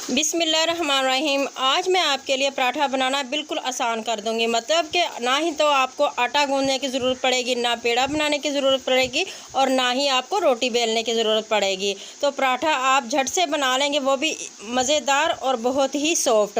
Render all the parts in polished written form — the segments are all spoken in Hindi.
बिस्मिल्लाहिर्रहमानिर्रहीम। आज मैं आपके लिए पराठा बनाना बिल्कुल आसान कर दूंगी। मतलब कि ना ही तो आपको आटा गूंदने की ज़रूरत पड़ेगी, ना पेड़ा बनाने की ज़रूरत पड़ेगी और ना ही आपको रोटी बेलने की ज़रूरत पड़ेगी। तो पराठा आप झट से बना लेंगे, वो भी मज़ेदार और बहुत ही सॉफ्ट।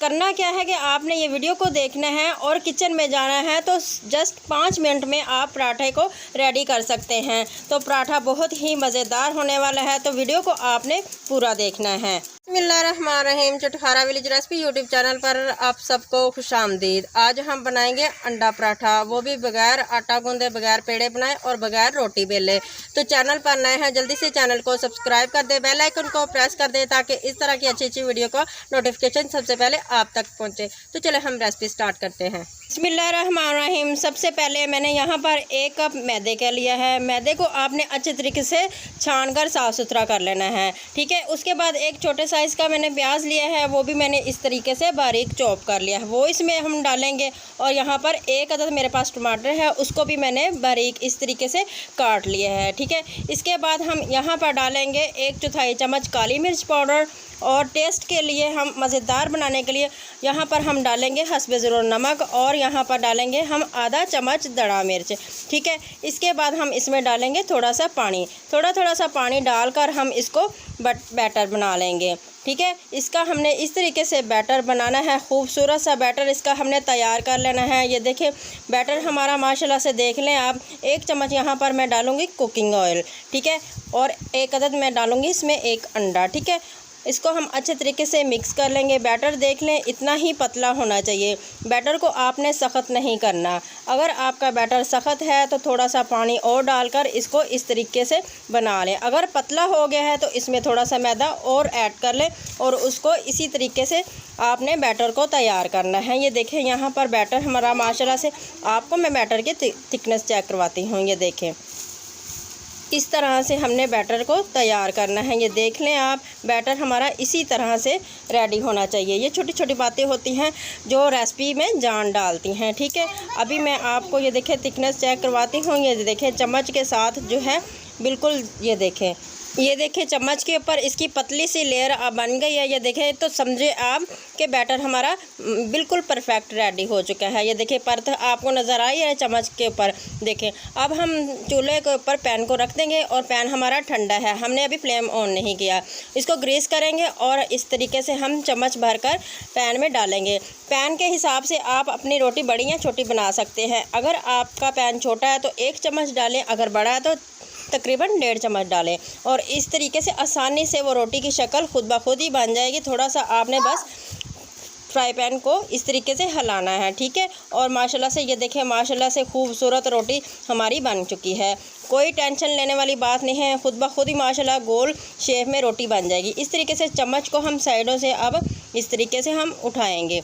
करना क्या है कि आपने ये वीडियो को देखना है और किचन में जाना है, तो जस्ट 5 मिनट में आप पराठे को रेडी कर सकते हैं। तो पराठा बहुत ही मज़ेदार होने वाला है, तो वीडियो को आपने पूरा देखना है। बिस्मिल्लाहिर्रहमानिर्रहीम। चटखारा विलेज रेसिपी यूट्यूब चैनल पर आप सबको खुशामदीद। आज हम बनाएंगे अंडा पराठा, वो भी बगैर आटा गूंदे, बगैर पेड़े बनाए और बगैर रोटी बेले। तो चैनल पर नए हैं जल्दी से चैनल को सब्सक्राइब कर दे, बेल आइकन को प्रेस कर दे ताकि इस तरह की अच्छी अच्छी वीडियो का नोटिफिकेशन सबसे पहले आप तक पहुँचे। तो चले हम रेसिपी स्टार्ट करते हैं। बिस्मिल्लाहिर्रहमानिर्रहीम। सबसे पहले मैंने यहाँ पर 1 कप मैदे का लिया है। मैदे को आपने अच्छे तरीके से छान कर साफ़ सुथरा कर लेना है, ठीक है। उसके बाद एक छोटे साइज़ का मैंने प्याज लिया है, वो भी मैंने इस तरीके से बारीक चॉप कर लिया है, वो इसमें हम डालेंगे। और यहाँ पर 1 अदद मेरे पास टमाटर है, उसको भी मैंने बारीक इस तरीके से काट लिया है, ठीक है। इसके बाद हम यहाँ पर डालेंगे 1/4 चम्मच काली मिर्च पाउडर और टेस्ट के लिए हम मज़ेदार बनाने के लिए यहाँ पर हम डालेंगे हस्बे ज़रूरत नमक और यहाँ पर डालेंगे हम आधा चम्मच दड़ा मिर्च, ठीक है। इसके बाद हम इसमें डालेंगे थोड़ा सा पानी, थोड़ा सा पानी डालकर हम इसको बैटर बना लेंगे, ठीक है। इसका हमने इस तरीके से बैटर बनाना है, खूबसूरत सा बैटर इसका हमने तैयार कर लेना है। ये देखिए बैटर हमारा माशाल्लाह से देख लें आप। 1 चम्मच यहाँ पर मैं डालूँगी कुकिंग ऑयल, ठीक है, और 1 अदद मैं डालूँगी इसमें 1 अंडा, ठीक है। इसको हम अच्छे तरीके से मिक्स कर लेंगे। बैटर देख लें इतना ही पतला होना चाहिए, बैटर को आपने सख्त नहीं करना। अगर आपका बैटर सख्त है तो थोड़ा सा पानी और डालकर इसको इस तरीके से बना लें। अगर पतला हो गया है तो इसमें थोड़ा सा मैदा और ऐड कर लें और उसको इसी तरीके से आपने बैटर को तैयार करना है। ये देखें यहाँ पर बैटर हमारा माशाल्लाह से, आपको मैं बैटर की थिकनेस चेक करवाती हूँ। ये देखें इस तरह से हमने बैटर को तैयार करना है। ये देख लें आप, बैटर हमारा इसी तरह से रेडी होना चाहिए। ये छोटी छोटी बातें होती हैं जो रेसिपी में जान डालती हैं, ठीक है। अभी मैं आपको ये देखें थिकनेस चेक करवाती हूँ। ये देखें चम्मच के साथ जो है बिल्कुल, ये देखें चम्मच के ऊपर इसकी पतली सी लेयर अब बन गई है। ये देखें तो समझे आप कि बैटर हमारा बिल्कुल परफेक्ट रेडी हो चुका है। ये देखें परत आपको नज़र आई है चम्मच के ऊपर। देखें अब हम चूल्हे के ऊपर पैन को रख देंगे और पैन हमारा ठंडा है, हमने अभी फ्लेम ऑन नहीं किया। इसको ग्रीस करेंगे और इस तरीके से हम चम्मच भरकर पैन में डालेंगे। पैन के हिसाब से आप अपनी रोटी बड़ी या छोटी बना सकते हैं। अगर आपका पैन छोटा है तो 1 चम्मच डालें, अगर बड़ा है तो तकरीबन 1.5 चम्मच डालें। और इस तरीके से आसानी से वो रोटी की शक्ल खुद ब खुद ही बन जाएगी। थोड़ा सा आपने बस फ्राई पैन को इस तरीके से हिलाना है, ठीक है। और माशाल्लाह से ये देखें माशाल्लाह से खूबसूरत रोटी हमारी बन चुकी है। कोई टेंशन लेने वाली बात नहीं है, खुद ब खुद ही माशाल्लाह गोल शेप में रोटी बन जाएगी। इस तरीके से चम्मच को हम साइडों से अब इस तरीके से हम उठाएँगे।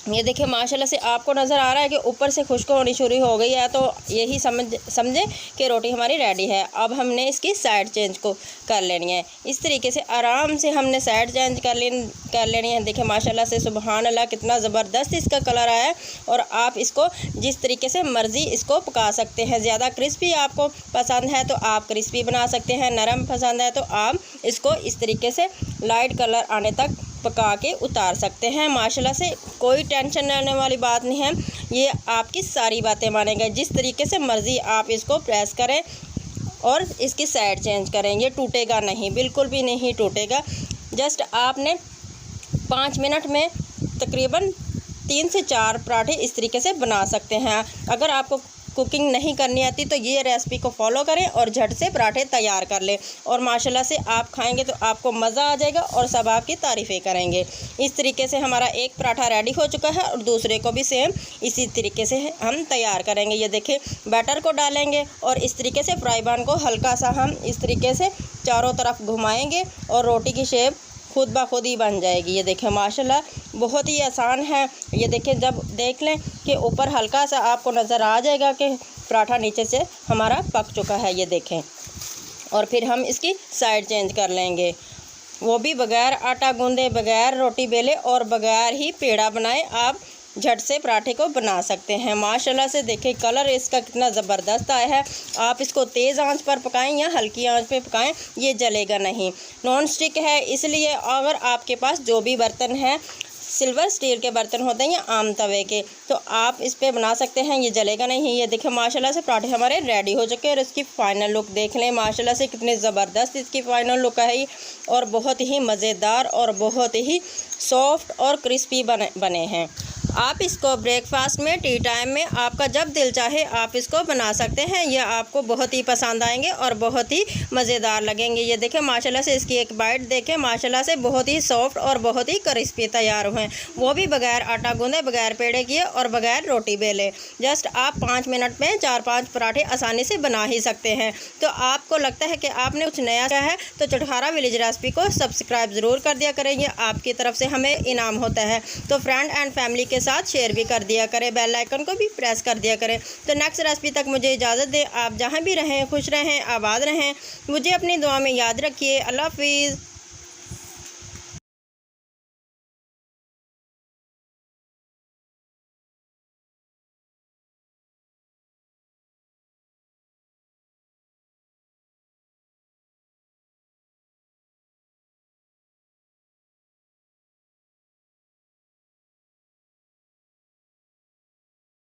ये देखिए माशाल्लाह से आपको नज़र आ रहा है कि ऊपर से खुश्क होनी शुरू हो गई है, तो यही समझे कि रोटी हमारी रेडी है। अब हमने इसकी साइड चेंज को कर लेनी है। इस तरीके से आराम से हमने साइड चेंज कर लेनी है। देखिए माशाल्लाह से सुबहान अल्लाह कितना ज़बरदस्त इसका कलर आया है। और आप इसको जिस तरीके से मर्ज़ी इसको पका सकते हैं। ज़्यादा क्रिस्पी आपको पसंद है तो आप क्रिस्पी बना सकते हैं, नरम पसंद है तो आप इसको इस तरीके से लाइट कलर आने तक पका के उतार सकते हैं। माशाल्लाह से कोई टेंशन लेने वाली बात नहीं है, ये आपकी सारी बातें मानेंगे। जिस तरीके से मर्ज़ी आप इसको प्रेस करें और इसकी साइड चेंज करें, ये टूटेगा नहीं, बिल्कुल भी नहीं टूटेगा। जस्ट आपने 5 मिनट में तकरीबन 3 से 4 पराठे इस तरीके से बना सकते हैं। अगर आपको कुकिंग नहीं करनी आती तो ये रेसिपी को फॉलो करें और झट से पराठे तैयार कर लें। और माशाल्लाह से आप खाएंगे तो आपको मज़ा आ जाएगा और सब आपकी तारीफ़ें करेंगे। इस तरीके से हमारा एक पराठा रेडी हो चुका है और दूसरे को भी सेम इसी तरीके से हम तैयार करेंगे। ये देखें बैटर को डालेंगे और इस तरीके से फ्राई पैन को हल्का सा हम इस तरीके से चारों तरफ घुमाएँगे और रोटी की शेप खुद ब खुद ही बन जाएगी। ये देखें माशाल्लाह बहुत ही आसान है। ये देखें जब देख लें कि ऊपर हल्का सा आपको नज़र आ जाएगा कि पराठा नीचे से हमारा पक चुका है। ये देखें और फिर हम इसकी साइड चेंज कर लेंगे, वो भी बगैर आटा गूंदे, बगैर रोटी बेले और बगैर ही पेड़ा बनाए आप झट से पराठे को बना सकते हैं। माशाल्लाह से देखिए कलर इसका कितना ज़बरदस्त आया है। आप इसको तेज़ आंच पर पकाएं या हल्की आंच पे पकाएं, ये जलेगा नहीं। नॉन स्टिक है, इसलिए अगर आपके पास जो भी बर्तन है, सिल्वर स्टील के बर्तन होते हैं या आम तवे के, तो आप इस पे बना सकते हैं, ये जलेगा नहीं। ये देखिए माशाल्लाह से पराठे हमारे रेडी हो चुके हैं और इसकी फ़ाइनल लुक देख लें। माशाल्लाह से कितनी ज़बरदस्त इसकी फ़ाइनल लुक है और बहुत ही मज़ेदार और बहुत ही सॉफ्ट और क्रिस्पी बने हैं। आप इसको ब्रेकफास्ट में, टी टाइम में, आपका जब दिल चाहे आप इसको बना सकते हैं। ये आपको बहुत ही पसंद आएंगे और बहुत ही मज़ेदार लगेंगे। ये देखें माशाल्लाह से इसकी एक बाइट देखें, माशाल्लाह से बहुत ही सॉफ्ट और बहुत ही क्रिस्पी तैयार हुए, वो भी बगैर आटा गूंदे, बगैर पेड़े किए और बगैर रोटी बेले। जस्ट आप 5 मिनट में 4-5 पराठे आसानी से बना ही सकते हैं। तो आपको लगता है कि आपने कुछ नया किया है तो चटखारा विलेज रेसिपी को सब्सक्राइब ज़रूर कर दिया करें, ये आपकी तरफ से हमें इनाम होता है। तो फ्रेंड एंड फैमिली के साथ शेयर भी कर दिया करें, बेल आइकन को भी प्रेस कर दिया करें। तो नेक्स्ट रेसिपी तक मुझे इजाज़त दें। आप जहां भी रहें खुश रहें, आबाद रहें। मुझे अपनी दुआ में याद रखिए। अल्लाह हाफिज़।